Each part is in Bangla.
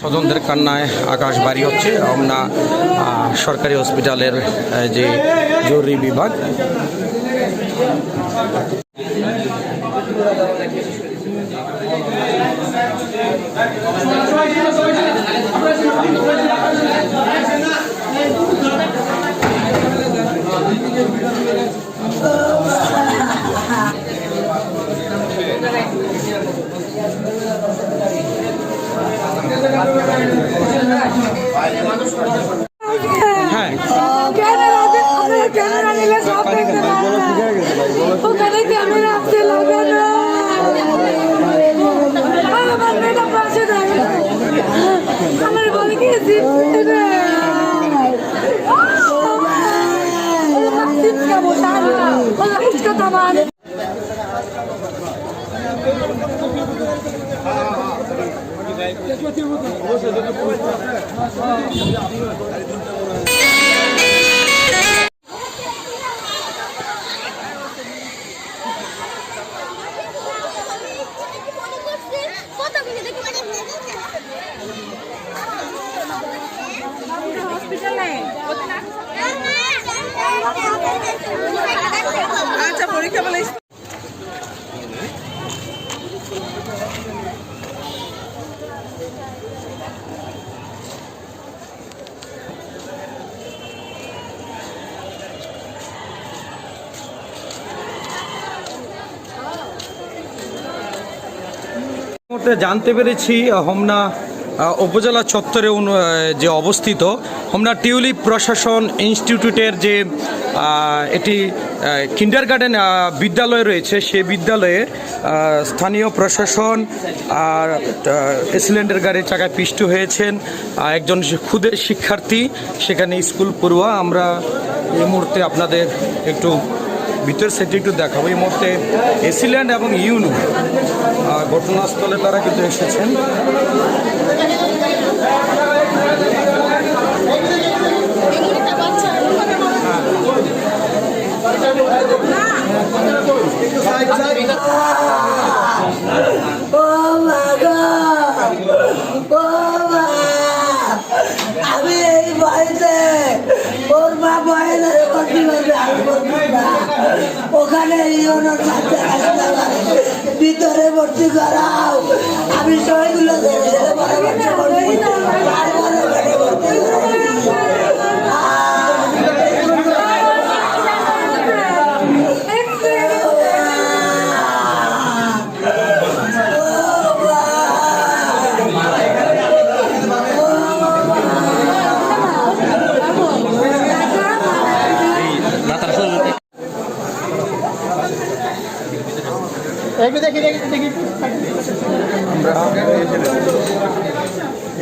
স্বজনদের কান্নায় আকাশ বাড়ি হচ্ছে আমরা সরকারি হসপিটালের যে জরুরি বিভাগ। হ্যাঁ ক্যামেরা নিলে সব দেখতে পারবে। ওখানে ক্যামেরা আছে লাগানো। আমার মেয়েটা পাশে দাঁড়িয়ে আমার বলে কি আচ্ছা পরীক্ষা বলে জানতে পেরেছি হোমনা উপজেলা চত্বরে যে অবস্থিত হোমনা টিউলিপ প্রশাসন ইনস্টিটিউটের যে এটি কিন্ডারগার্টেন বিদ্যালয় রয়েছে, সে বিদ্যালয়ে স্থানীয় প্রশাসন আর এসিলেন্ডার গাড়ির চাকায় পিষ্ট হয়েছেন একজন ক্ষুদে শিক্ষার্থী, সেখানে স্কুল পড়ুয়া। আমরা এই মুহূর্তে আপনাদের একটু ভিতর সাইডে একটু দেখাবো। এই মুহূর্তে এসিল্যান্ড এবং ইউনো ঘটনাস্থলে তারা কিন্তু এসেছেন। আমি এই বাড়িতে ওর মা বয়ের ওখানে ভিতরে ভর্তি করাও। আমি সবাইগুলো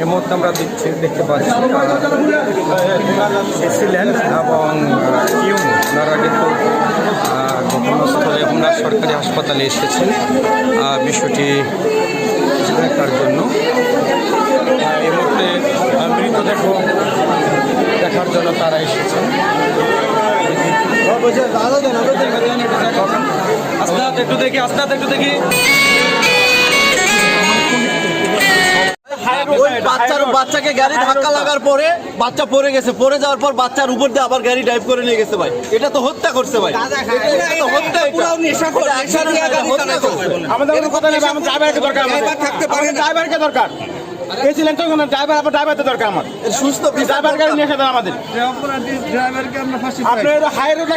এই মুহূর্তে আমরা দেখতে পাচ্ছি এসিল্যান্ড এবং ইউনো ওনারা কিন্তু ঘটনাস্থলে হোমনা সরকারি হাসপাতালে এসেছেন বিষয়টি দেখার জন্য। এই মুহূর্তে মৃতদেহ দেখার জন্য তারা এসেছেন। আস্তে একটু দেখি, আস্তে একটু দেখি। বাচ্চাকে গাড়ি ধাক্কা লাগার পরে বাচ্চা পড়ে গেছে, পড়ে যাওয়ার পর বাচ্চার উপর দিয়ে আবার গাড়ি ড্রাইভ করে নিয়ে গেছে ভাই। এটা তো হত্যা করছে ভাই, ড্রাইভারকে দরকার এসেছিলেন তো ড্রাইভার, আবার ড্রাইভারতে দরকার আমার সুস্থ ড্রাইভার গাড়ি নিয়ে এসে আমাদের আপনার হাই রোড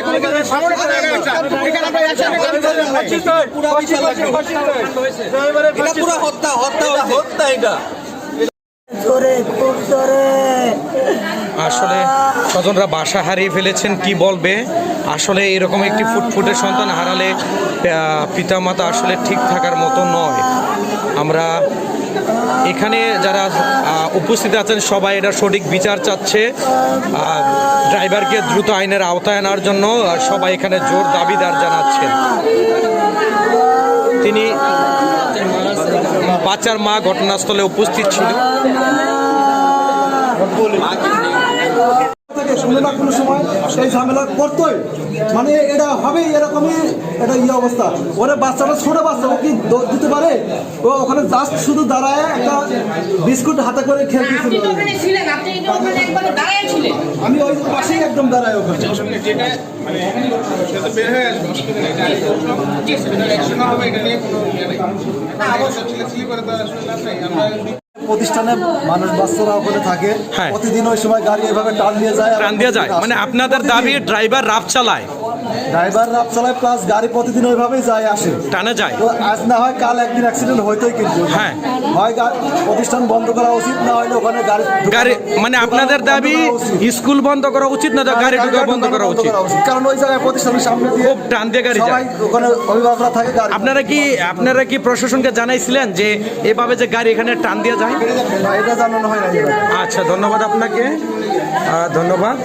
হত্যা হত্যা হত্যা এটা আসলে স্বজনরা বাসা হারিয়ে ফেলেছেন, কি বলবে। আসলে এরকম একটি ফুটফুটে সন্তান হারালে পিতামাতা আসলে ঠিক থাকার মতো নয়। আমরা এখানে যারা উপস্থিত আছেন সবাই এটা সঠিক বিচার চাচ্ছে, ড্রাইভারকে দ্রুত আইনের আওতায় আনার জন্য সবাই এখানে জোর দাবিদার জানাচ্ছেন। তিনি বাচ্চার মা ঘটনাস্থলে উপস্থিত ছিল। কোনো না কোনো সময় এই ঝামেলা করতোই, মানে এটা হবে এরকমই এটা অবস্থা। ওরা বাচ্চাটা ছোট বাচ্চা, ও কি দৌড় দিতে পারে? ও ওখানে জাস্ট শুধু দাঁড়ায় একটা বিস্কুট হাতে করে খেলতেছিল। আমি ওই পাশেই একদম দাঁড়ায় ওখানে। প্রতিষ্ঠানে মানুষ বাচ্চারা ওখানে থাকে, হ্যাঁ। প্রতিদিন ওই সময় গাড়ি এভাবে টান দিয়ে যায়। টান দিয়ে যায়, মানে আপনাদের দাবি ড্রাইভার রাফ চালায়, ড্রাইভার রাত চালায়, প্লাস গাড়ি প্রতিদিন ওইভাবেই যায় আসে। টানে যায়। তো আজ না হয় কাল একদিন অ্যাক্সিডেন্ট হইতোই, কিন্তু হ্যাঁ। হয় প্রতিষ্ঠান বন্ধ করা উচিত, না হলে ওখানে গাড়ি মানে আপনাদের দাবি স্কুল বন্ধ করা উচিত, না গাড়ি ঢোকা বন্ধ করা উচিত? কারণ ওই জায়গায় প্রতিষ্ঠানের সামনে দিয়ে খুব টান দিয়ে গাড়ি সবাই যায়। ওখানে অভিভাবকরা থাকে। গাড়ি আপনারা কি প্রশাসনকে জানাইছিলেন যে এভাবে যে গাড়ি এখানে টান দিয়ে যায়? এটা জানানো হয় না। আচ্ছা, ধন্যবাদ আপনাকে, ধন্যবাদ।